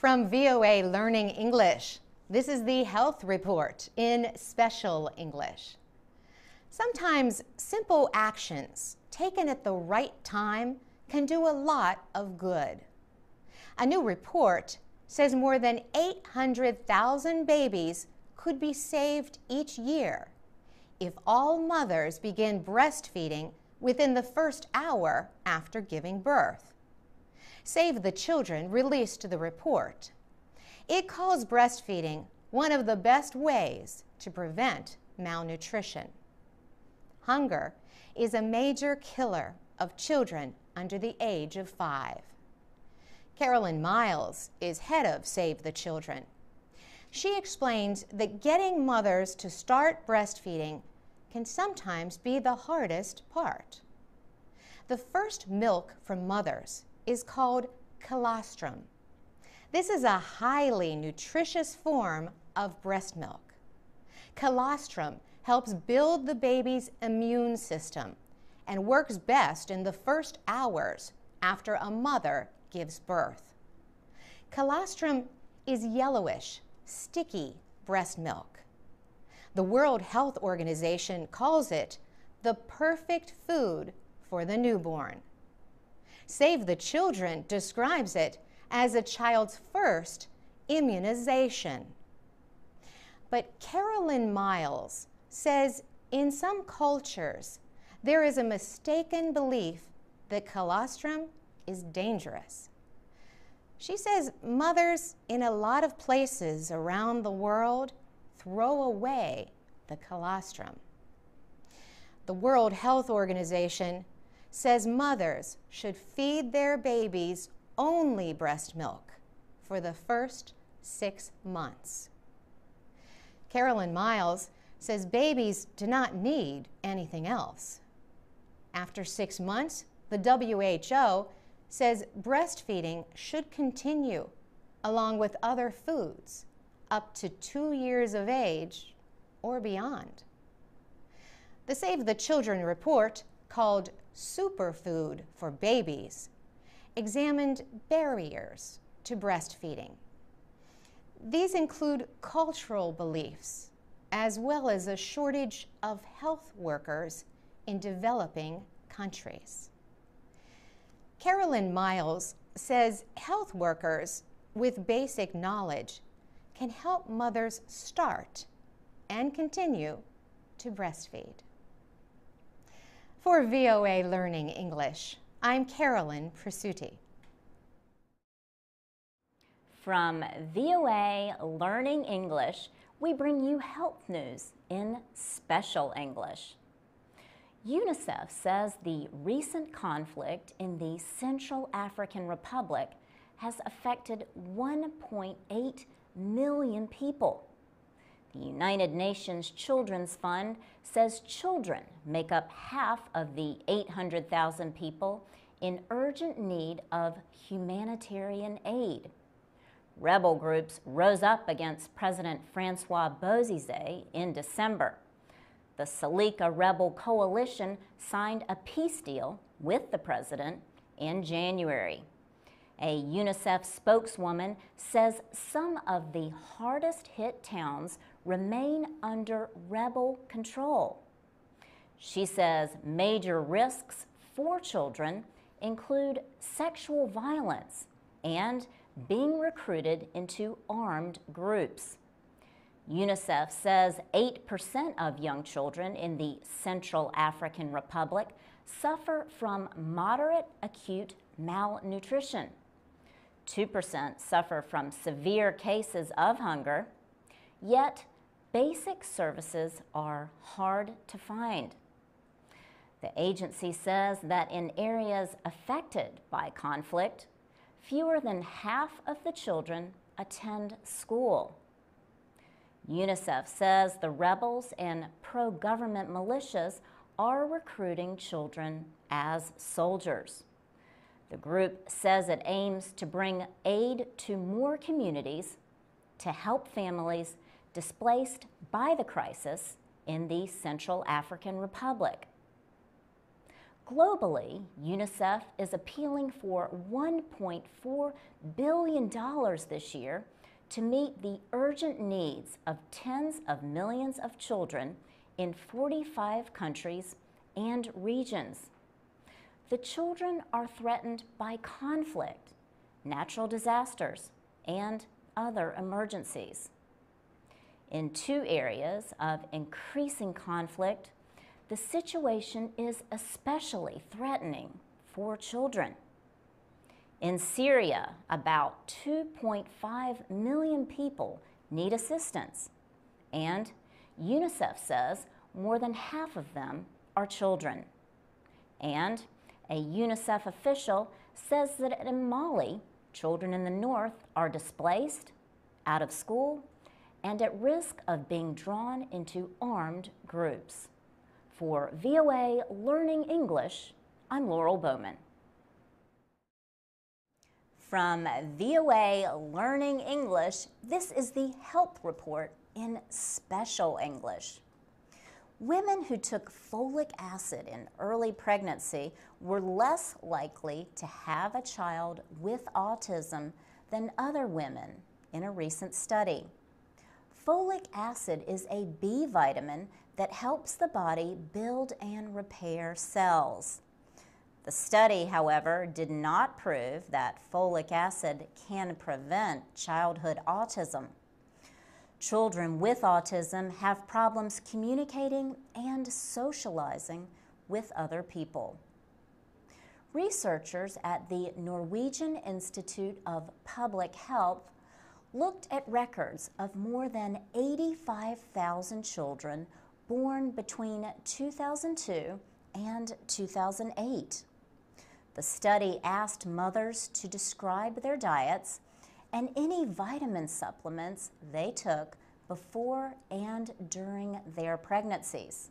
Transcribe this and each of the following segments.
From VOA Learning English, this is the Health Report in Special English. Sometimes simple actions taken at the right time can do a lot of good. A new report says more than 800,000 babies could be saved each year if all mothers begin breastfeeding within the first hour after giving birth. Save the Children released the report. It calls breastfeeding one of the best ways to prevent malnutrition. Hunger is a major killer of children under the age of 5. Carolyn Miles is head of Save the Children. She explains that getting mothers to start breastfeeding can sometimes be the hardest part. The first milk from mothers is called colostrum. This is a highly nutritious form of breast milk. Colostrum helps build the baby's immune system and works best in the first hours after a mother gives birth. Colostrum is yellowish, sticky breast milk. The World Health Organization calls it the perfect food for the newborn. Save the Children describes it as a child's first immunization. But Carolyn Miles says in some cultures there is a mistaken belief that colostrum is dangerous. She says mothers in a lot of places around the world throw away the colostrum. The World Health Organization says mothers should feed their babies only breast milk for the first 6 months. Carolyn Miles says babies do not need anything else. After 6 months, the WHO says breastfeeding should continue along with other foods up to 2 years of age or beyond. The Save the Children report, called Superfood for Babies, examined barriers to breastfeeding. These include cultural beliefs, as well as a shortage of health workers in developing countries. Carolyn Miles says health workers with basic knowledge can help mothers start and continue to breastfeed. For VOA Learning English, I'm Carolyn Presutti. From VOA Learning English, we bring you health news in Special English. UNICEF says the recent conflict in the Central African Republic has affected 1.8 million people. The United Nations Children's Fund says children make up half of the 800,000 people in urgent need of humanitarian aid. Rebel groups rose up against President Francois Bozizé in December. The Salika rebel coalition signed a peace deal with the president in January. A UNICEF spokeswoman says some of the hardest hit towns remain under rebel control. She says major risks for children include sexual violence and being recruited into armed groups. UNICEF says 8% of young children in the Central African Republic suffer from moderate acute malnutrition. 2% suffer from severe cases of hunger, yet basic services are hard to find. The agency says that in areas affected by conflict, fewer than half of the children attend school. UNICEF says the rebels and pro-government militias are recruiting children as soldiers. The group says it aims to bring aid to more communities to help families displaced by the crisis in the Central African Republic. Globally, UNICEF is appealing for $1.4 billion this year to meet the urgent needs of tens of millions of children in 45 countries and regions. The children are threatened by conflict, natural disasters, and other emergencies. In 2 areas of increasing conflict, the situation is especially threatening for children. In Syria, about 2.5 million people need assistance, and UNICEF says more than half of them are children. And a UNICEF official says that in Mali, children in the north are displaced, out of school, and at risk of being drawn into armed groups. For VOA Learning English, I'm Laurel Bowman. From VOA Learning English, this is the Health Report in Special English. Women who took folic acid in early pregnancy were less likely to have a child with autism than other women in a recent study. Folic acid is a B vitamin that helps the body build and repair cells. The study, however, did not prove that folic acid can prevent childhood autism. Children with autism have problems communicating and socializing with other people. Researchers at the Norwegian Institute of Public Health looked at records of more than 85,000 children born between 2002 and 2008. The study asked mothers to describe their diets and any vitamin supplements they took before and during their pregnancies.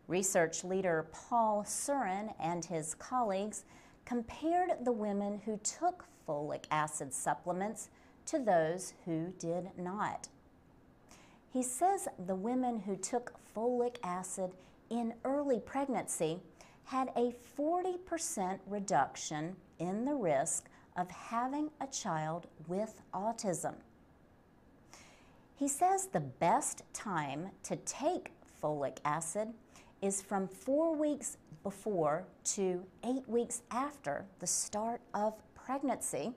Research leader Paul Surin and his colleagues compared the women who took folic acid supplements to those who did not. He says the women who took folic acid in early pregnancy had a 40% reduction in the risk of having a child with autism. He says the best time to take folic acid is from 4 weeks before to 8 weeks after the start of pregnancy.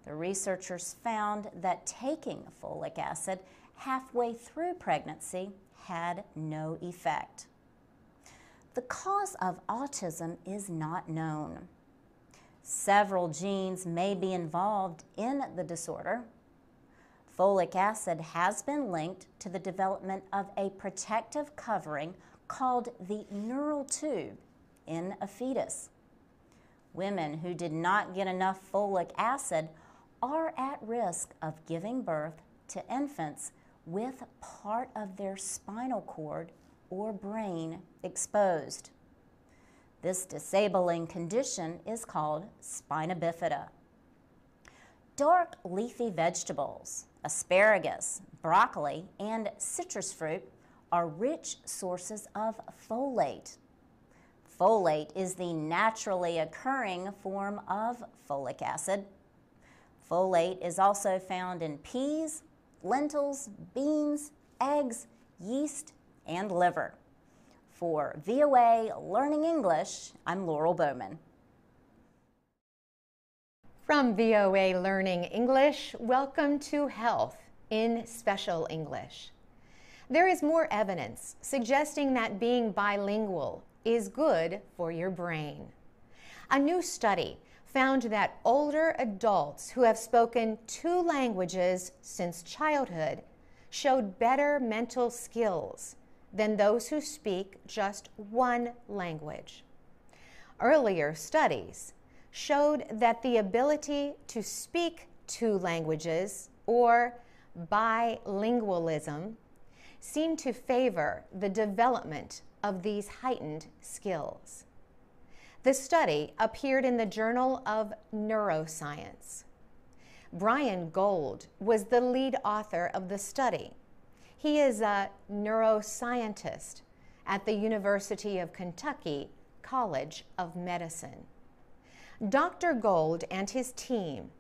The researchers found that taking folic acid halfway through pregnancy had no effect. The cause of autism is not known. Several genes may be involved in the disorder. Folic acid has been linked to the development of a protective covering called the neural tube in a fetus. Women who did not get enough folic acid are at risk of giving birth to infants with part of their spinal cord or brain exposed. This disabling condition is called spina bifida. Dark leafy vegetables, asparagus, broccoli, and citrus fruit are rich sources of folate. Folate is the naturally occurring form of folic acid. Folate is also found in peas, lentils, beans, eggs, yeast, and liver. For VOA Learning English, I'm Laurel Bowman. From VOA Learning English, welcome to Health in Special English. There is more evidence suggesting that being bilingual is good for your brain. A new study found that older adults who have spoken 2 languages since childhood showed better mental skills than those who speak just 1 language. Earlier studies showed that the ability to speak 2 languages, or bilingualism, seemed to favor the development of these heightened skills. The study appeared in the Journal of Neuroscience. Brian Gold was the lead author of the study. He is a neuroscientist at the University of Kentucky, College of Medicine. Dr. Gold and his team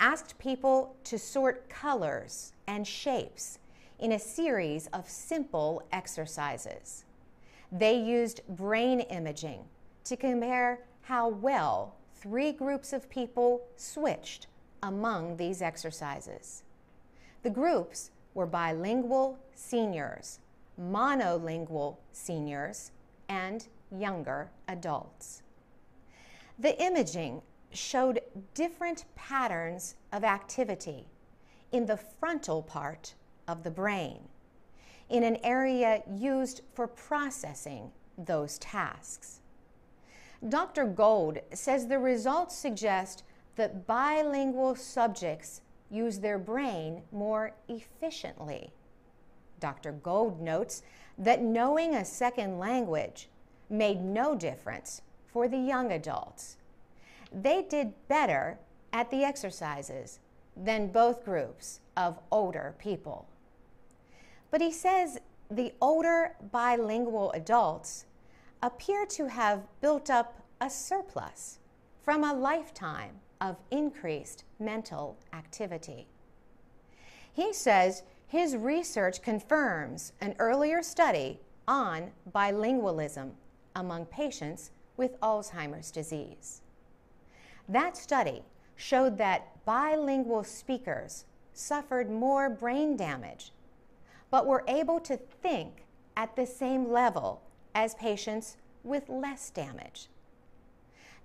asked people to sort colors and shapes in a series of simple exercises. They used brain imaging to compare how well 3 groups of people switched among these exercises. The groups were bilingual seniors, monolingual seniors, and younger adults. The imaging showed different patterns of activity in the frontal part of the brain, in an area used for processing those tasks. Dr. Gold says the results suggest that bilingual subjects use their brain more efficiently. Dr. Gold notes that knowing a second language made no difference for the young adults. They did better at the exercises than both groups of older people. But he says the older bilingual adults appear to have built up a surplus from a lifetime of increased mental activity. He says his research confirms an earlier study on bilingualism among patients with Alzheimer's disease. That study showed that bilingual speakers suffered more brain damage, but were able to think at the same level as patients with less damage.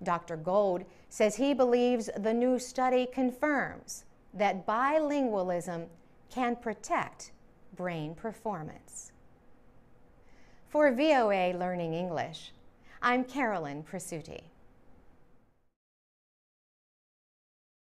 Dr. Gold says he believes the new study confirms that bilingualism can protect brain performance. For VOA Learning English, I'm Carolyn Presutti.